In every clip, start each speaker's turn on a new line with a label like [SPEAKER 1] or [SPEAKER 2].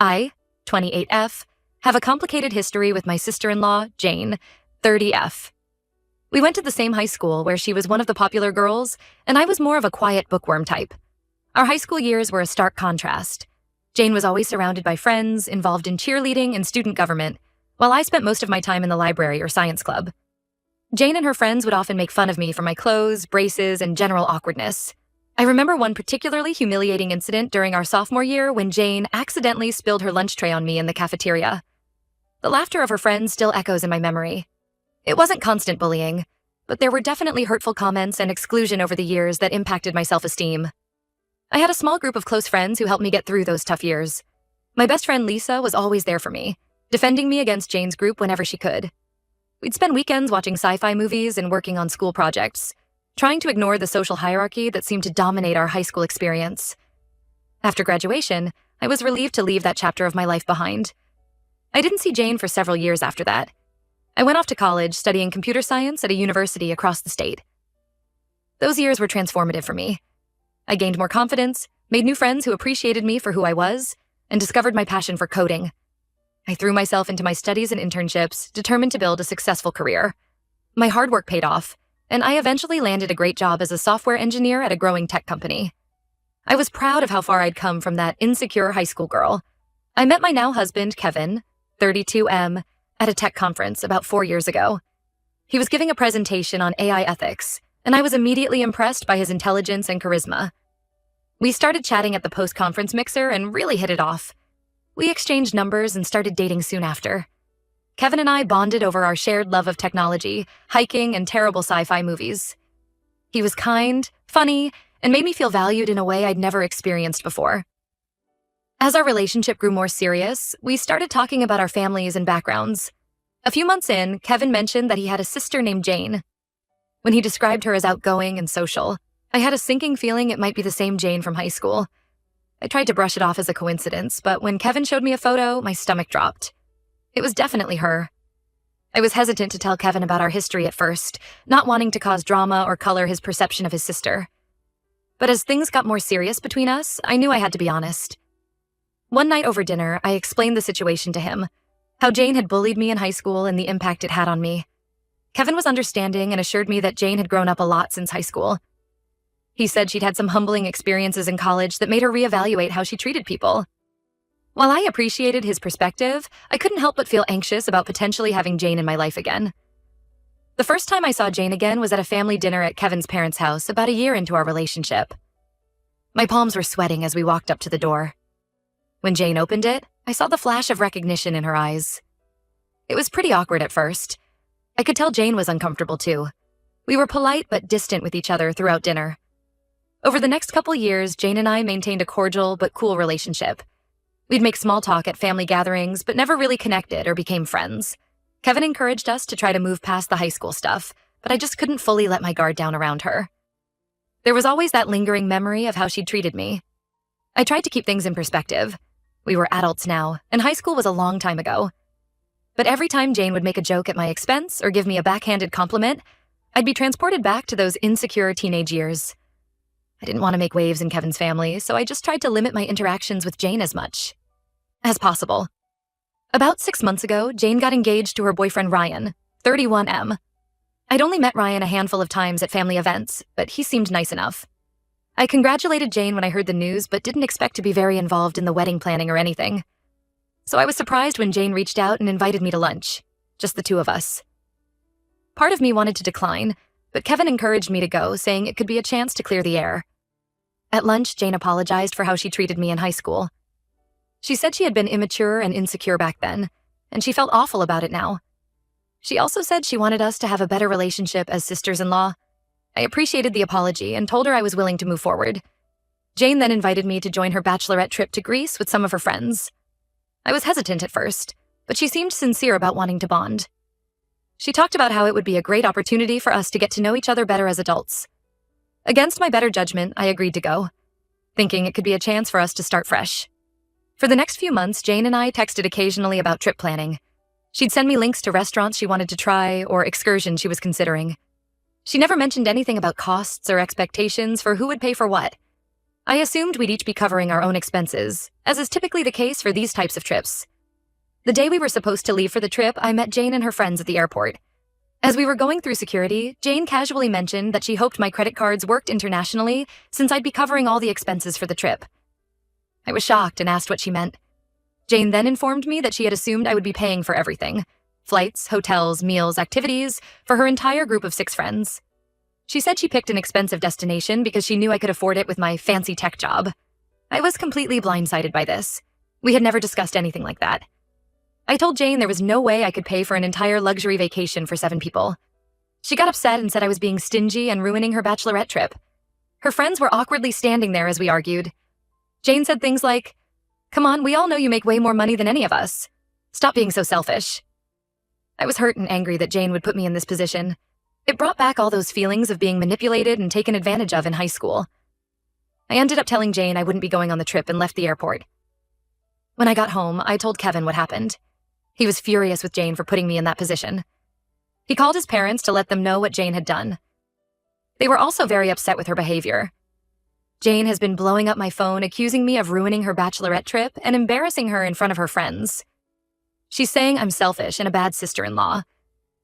[SPEAKER 1] I, 28F, have a complicated history with my sister-in-law, Jane, 30F. We went to the same high school where she was one of the popular girls, and I was more of a quiet bookworm type. Our high school years were a stark contrast. Jane was always surrounded by friends, involved in cheerleading and student government, while I spent most of my time in the library or science club. Jane and her friends would often make fun of me for my clothes, braces, and general awkwardness. I remember one particularly humiliating incident during our sophomore year when Jane accidentally spilled her lunch tray on me in the cafeteria. The laughter of her friends still echoes in my memory. It wasn't constant bullying, but there were definitely hurtful comments and exclusion over the years that impacted my self-esteem. I had a small group of close friends who helped me get through those tough years. My best friend Lisa was always there for me, defending me against Jane's group whenever she could. We'd spend weekends watching sci-fi movies and working on school projects, trying to ignore the social hierarchy that seemed to dominate our high school experience. After graduation, I was relieved to leave that chapter of my life behind. I didn't see Jane for several years after that. I went off to college studying computer science at a university across the state. Those years were transformative for me. I gained more confidence, made new friends who appreciated me for who I was, and discovered my passion for coding. I threw myself into my studies and internships, determined to build a successful career. My hard work paid off, and I eventually landed a great job as a software engineer at a growing tech company. I was proud of how far I'd come from that insecure high school girl. I met my now husband, Kevin, 32M, at a tech conference about 4 years ago. He was giving a presentation on AI ethics, and I was immediately impressed by his intelligence and charisma. We started chatting at the post-conference mixer and really hit it off. We exchanged numbers and started dating soon after. Kevin and I bonded over our shared love of technology, hiking, and terrible sci-fi movies. He was kind, funny, and made me feel valued in a way I'd never experienced before. As our relationship grew more serious, we started talking about our families and backgrounds. A few months in, Kevin mentioned that he had a sister named Jane. When he described her as outgoing and social, I had a sinking feeling it might be the same Jane from high school. I tried to brush it off as a coincidence, but when Kevin showed me a photo, my stomach dropped. It was definitely her. I was hesitant to tell Kevin about our history at first, not wanting to cause drama or color his perception of his sister. But as things got more serious between us, I knew I had to be honest. One night over dinner, I explained the situation to him, how Jane had bullied me in high school and the impact it had on me. Kevin was understanding and assured me that Jane had grown up a lot since high school. He said she'd had some humbling experiences in college that made her reevaluate how she treated people. While I appreciated his perspective, I couldn't help but feel anxious about potentially having Jane in my life again. The first time I saw Jane again was at a family dinner at Kevin's parents' house about a year into our relationship. My palms were sweating as we walked up to the door. When Jane opened it, I saw the flash of recognition in her eyes. It was pretty awkward at first. I could tell Jane was uncomfortable too. We were polite but distant with each other throughout dinner. Over the next couple years, Jane and I maintained a cordial but cool relationship. We'd make small talk at family gatherings, but never really connected or became friends. Kevin encouraged us to try to move past the high school stuff, but I just couldn't fully let my guard down around her. There was always that lingering memory of how she'd treated me. I tried to keep things in perspective. We were adults now, and high school was a long time ago. But every time Jane would make a joke at my expense or give me a backhanded compliment, I'd be transported back to those insecure teenage years. I didn't want to make waves in Kevin's family, so I just tried to limit my interactions with Jane as much as possible. About 6 months ago, Jane got engaged to her boyfriend Ryan, 31M. I'd only met Ryan a handful of times at family events, but he seemed nice enough. I congratulated Jane when I heard the news, but didn't expect to be very involved in the wedding planning or anything. So I was surprised when Jane reached out and invited me to lunch, just the two of us. Part of me wanted to decline, but Kevin encouraged me to go, saying it could be a chance to clear the air. At lunch, Jane apologized for how she treated me in high school. She said she had been immature and insecure back then, and she felt awful about it now. She also said she wanted us to have a better relationship as sisters-in-law. I appreciated the apology and told her I was willing to move forward. Jane then invited me to join her bachelorette trip to Greece with some of her friends. I was hesitant at first, but she seemed sincere about wanting to bond. She talked about how it would be a great opportunity for us to get to know each other better as adults. Against my better judgment, I agreed to go, thinking it could be a chance for us to start fresh. For the next few months, Jane and I texted occasionally about trip planning. She'd send me links to restaurants she wanted to try or excursions she was considering. She never mentioned anything about costs or expectations for who would pay for what. I assumed we'd each be covering our own expenses, as is typically the case for these types of trips. The day we were supposed to leave for the trip, I met Jane and her friends at the airport. As we were going through security, Jane casually mentioned that she hoped my credit cards worked internationally since I'd be covering all the expenses for the trip. I was shocked and asked what she meant. Jane then informed me that she had assumed I would be paying for everything: flights, hotels, meals, activities, for her entire group of 6 friends. She said she picked an expensive destination because she knew I could afford it with my fancy tech job. I was completely blindsided by this. We had never discussed anything like that. I told Jane there was no way I could pay for an entire luxury vacation for 7 people. She got upset and said I was being stingy and ruining her bachelorette trip. Her friends were awkwardly standing there as we argued. Jane said things like, "Come on, we all know you make way more money than any of us. Stop being so selfish." I was hurt and angry that Jane would put me in this position. It brought back all those feelings of being manipulated and taken advantage of in high school. I ended up telling Jane I wouldn't be going on the trip and left the airport. When I got home, I told Kevin what happened. He was furious with Jane for putting me in that position. He called his parents to let them know what Jane had done. They were also very upset with her behavior. Jane has been blowing up my phone, accusing me of ruining her bachelorette trip and embarrassing her in front of her friends. She's saying I'm selfish and a bad sister-in-law.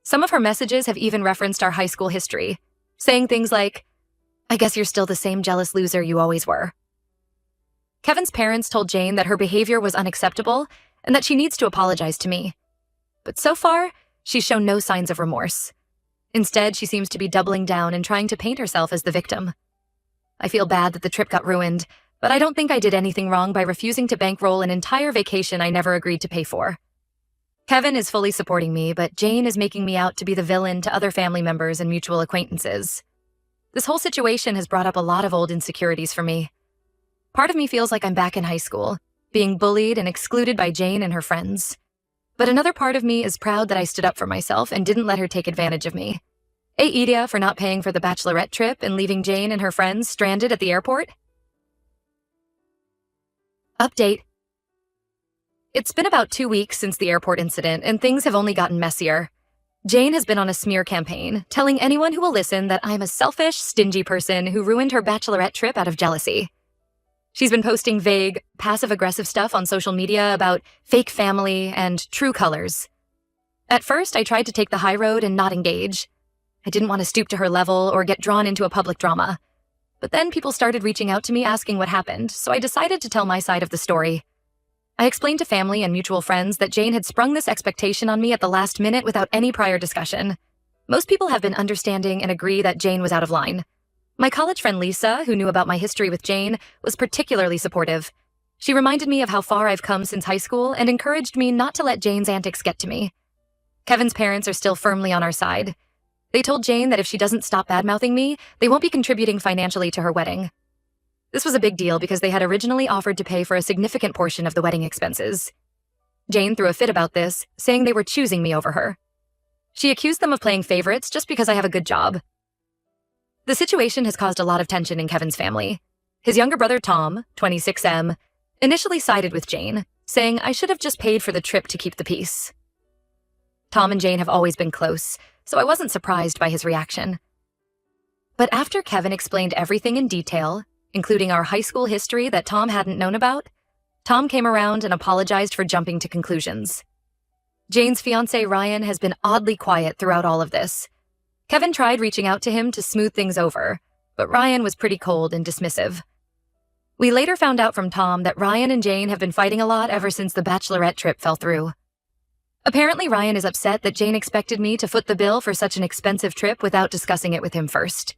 [SPEAKER 1] Some of her messages have even referenced our high school history, saying things like, "I guess you're still the same jealous loser you always were." Kevin's parents told Jane that her behavior was unacceptable and that she needs to apologize to me. But so far, she's shown no signs of remorse. Instead, she seems to be doubling down and trying to paint herself as the victim. I feel bad that the trip got ruined, but I don't think I did anything wrong by refusing to bankroll an entire vacation I never agreed to pay for. Kevin is fully supporting me, but Jane is making me out to be the villain to other family members and mutual acquaintances. This whole situation has brought up a lot of old insecurities for me. Part of me feels like I'm back in high school, being bullied and excluded by Jane and her friends. But another part of me is proud that I stood up for myself and didn't let her take advantage of me. A Idia for not paying for the bachelorette trip and leaving Jane and her friends stranded at the airport. Update. It's been about 2 weeks since the airport incident, and things have only gotten messier. Jane has been on a smear campaign, telling anyone who will listen that I'm a selfish, stingy person who ruined her bachelorette trip out of jealousy. She's been posting vague, passive-aggressive stuff on social media about fake family and true colors. At first, I tried to take the high road and not engage. I didn't want to stoop to her level or get drawn into a public drama. But then people started reaching out to me asking what happened, so I decided to tell my side of the story. I explained to family and mutual friends that Jane had sprung this expectation on me at the last minute without any prior discussion. Most people have been understanding and agree that Jane was out of line. My college friend Lisa, who knew about my history with Jane, was particularly supportive. She reminded me of how far I've come since high school and encouraged me not to let Jane's antics get to me. Kevin's parents are still firmly on our side. They told Jane that if she doesn't stop badmouthing me, they won't be contributing financially to her wedding. This was a big deal because they had originally offered to pay for a significant portion of the wedding expenses. Jane threw a fit about this, saying they were choosing me over her. She accused them of playing favorites just because I have a good job. The situation has caused a lot of tension in Kevin's family. His younger brother Tom, 26M, initially sided with Jane, saying I should have just paid for the trip to keep the peace. Tom and Jane have always been close, so I wasn't surprised by his reaction. But after Kevin explained everything in detail, including our high school history that Tom hadn't known about, Tom came around and apologized for jumping to conclusions. Jane's fiancé Ryan has been oddly quiet throughout all of this. Kevin tried reaching out to him to smooth things over, but Ryan was pretty cold and dismissive. We later found out from Tom that Ryan and Jane have been fighting a lot ever since the bachelorette trip fell through. Apparently, Ryan is upset that Jane expected me to foot the bill for such an expensive trip without discussing it with him first.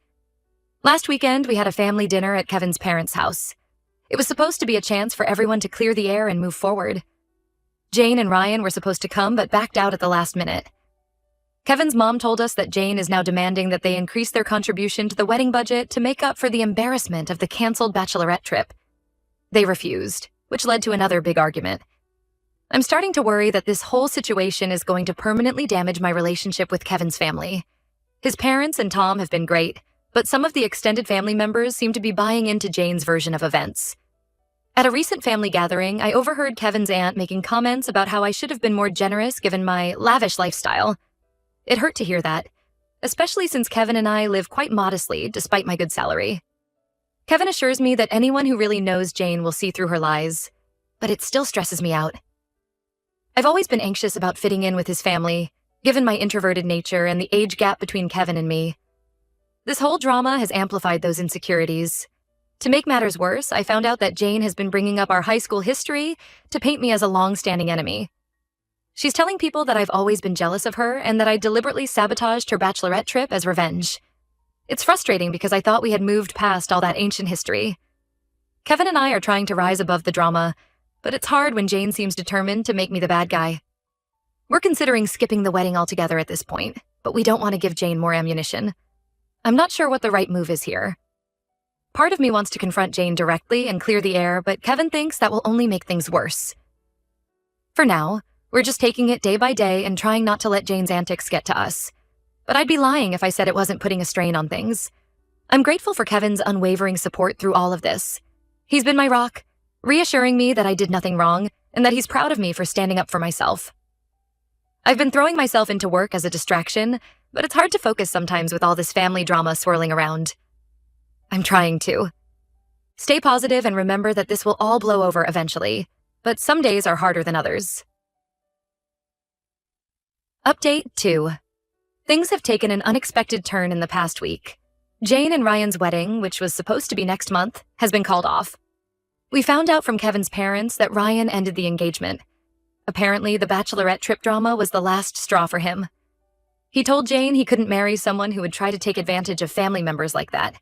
[SPEAKER 1] Last weekend, we had a family dinner at Kevin's parents' house. It was supposed to be a chance for everyone to clear the air and move forward. Jane and Ryan were supposed to come but backed out at the last minute. Kevin's mom told us that Jane is now demanding that they increase their contribution to the wedding budget to make up for the embarrassment of the canceled bachelorette trip. They refused, which led to another big argument. I'm starting to worry that this whole situation is going to permanently damage my relationship with Kevin's family. His parents and Tom have been great, but some of the extended family members seem to be buying into Jane's version of events. At a recent family gathering, I overheard Kevin's aunt making comments about how I should have been more generous given my lavish lifestyle. It hurt to hear that, especially since Kevin and I live quite modestly despite my good salary. Kevin assures me that anyone who really knows Jane will see through her lies, but it still stresses me out. I've always been anxious about fitting in with his family, given my introverted nature and the age gap between Kevin and me. This whole drama has amplified those insecurities. To make matters worse, I found out that Jane has been bringing up our high school history to paint me as a long-standing enemy. She's telling people that I've always been jealous of her and that I deliberately sabotaged her bachelorette trip as revenge. It's frustrating because I thought we had moved past all that ancient history. Kevin and I are trying to rise above the drama, but it's hard when Jane seems determined to make me the bad guy. We're considering skipping the wedding altogether at this point, but we don't want to give Jane more ammunition. I'm not sure what the right move is here. Part of me wants to confront Jane directly and clear the air, but Kevin thinks that will only make things worse. For now, we're just taking it day by day and trying not to let Jane's antics get to us. But I'd be lying if I said it wasn't putting a strain on things. I'm grateful for Kevin's unwavering support through all of this. He's been my rock, reassuring me that I did nothing wrong and that he's proud of me for standing up for myself. I've been throwing myself into work as a distraction, but it's hard to focus sometimes with all this family drama swirling around. I'm trying to. Stay positive and remember that this will all blow over eventually, but some days are harder than others. Update 2. Things have taken an unexpected turn in the past week. Jane and Ryan's wedding, which was supposed to be next month, has been called off. We found out from Kevin's parents that Ryan ended the engagement. Apparently, the bachelorette trip drama was the last straw for him. He told Jane he couldn't marry someone who would try to take advantage of family members like that.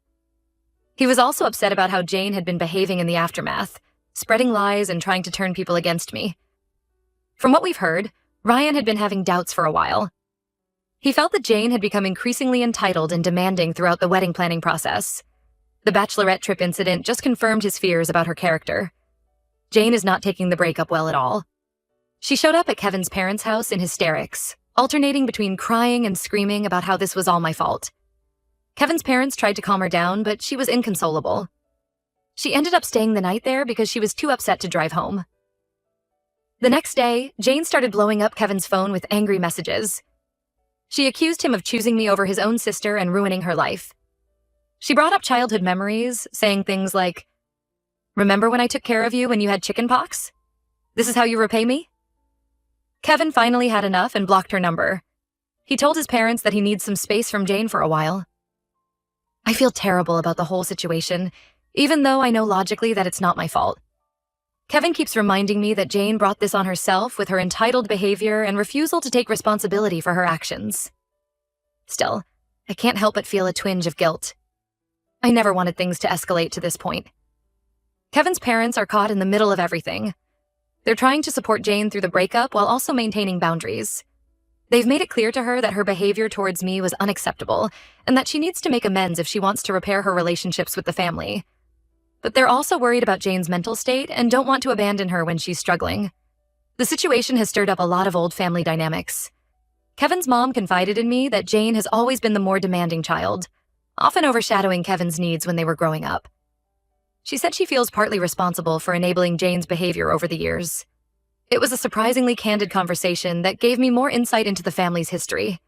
[SPEAKER 1] He was also upset about how Jane had been behaving in the aftermath, spreading lies and trying to turn people against me. From what we've heard, Ryan had been having doubts for a while. He felt that Jane had become increasingly entitled and demanding throughout the wedding planning process. The bachelorette trip incident just confirmed his fears about her character. Jane is not taking the breakup well at all. She showed up at Kevin's parents' house in hysterics, alternating between crying and screaming about how this was all my fault. Kevin's parents tried to calm her down, but she was inconsolable. She ended up staying the night there because she was too upset to drive home. The next day, Jane started blowing up Kevin's phone with angry messages. She accused him of choosing me over his own sister and ruining her life. She brought up childhood memories, saying things like, "Remember when I took care of you when you had chicken pox? This is how you repay me?" Kevin finally had enough and blocked her number. He told his parents that he needs some space from Jane for a while. I feel terrible about the whole situation, even though I know logically that it's not my fault. Kevin keeps reminding me that Jane brought this on herself with her entitled behavior and refusal to take responsibility for her actions. Still, I can't help but feel a twinge of guilt. I never wanted things to escalate to this point. Kevin's parents are caught in the middle of everything. They're trying to support Jane through the breakup while also maintaining boundaries. They've made it clear to her that her behavior towards me was unacceptable and that she needs to make amends if she wants to repair her relationships with the family. But they're also worried about Jane's mental state and don't want to abandon her when she's struggling. The situation has stirred up a lot of old family dynamics. Kevin's mom confided in me that Jane has always been the more demanding child, often overshadowing Kevin's needs when they were growing up. She said she feels partly responsible for enabling Jane's behavior over the years. It was a surprisingly candid conversation that gave me more insight into the family's history.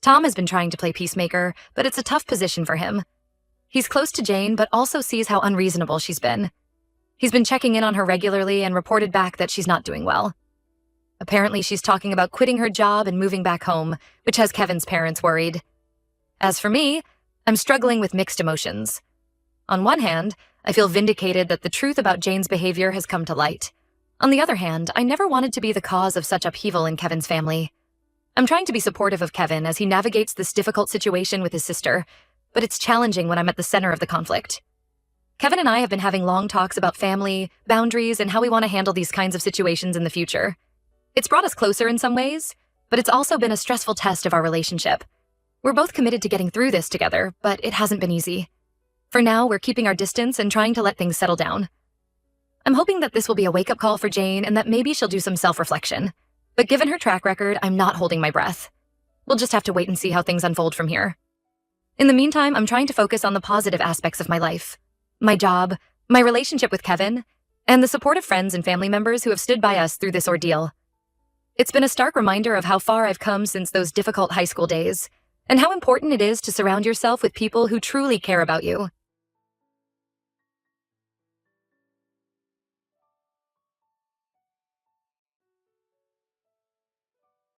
[SPEAKER 1] Tom has been trying to play peacemaker, but it's a tough position for him. He's close to Jane, but also sees how unreasonable she's been. He's been checking in on her regularly and reported back that she's not doing well. Apparently, she's talking about quitting her job and moving back home, which has Kevin's parents worried. As for me, I'm struggling with mixed emotions. On one hand, I feel vindicated that the truth about Jane's behavior has come to light. On the other hand, I never wanted to be the cause of such upheaval in Kevin's family. I'm trying to be supportive of Kevin as he navigates this difficult situation with his sister, but it's challenging when I'm at the center of the conflict. Kevin and I have been having long talks about family, boundaries, and how we want to handle these kinds of situations in the future. It's brought us closer in some ways, but it's also been a stressful test of our relationship. We're both committed to getting through this together, but it hasn't been easy. For now, we're keeping our distance and trying to let things settle down. I'm hoping that this will be a wake-up call for Jane and that maybe she'll do some self-reflection. But given her track record, I'm not holding my breath. We'll just have to wait and see how things unfold from here. In the meantime, I'm trying to focus on the positive aspects of my life. My job, my relationship with Kevin, and the support of friends and family members who have stood by us through this ordeal. It's been a stark reminder of how far I've come since those difficult high school days, and how important it is to surround yourself with people who truly care about you.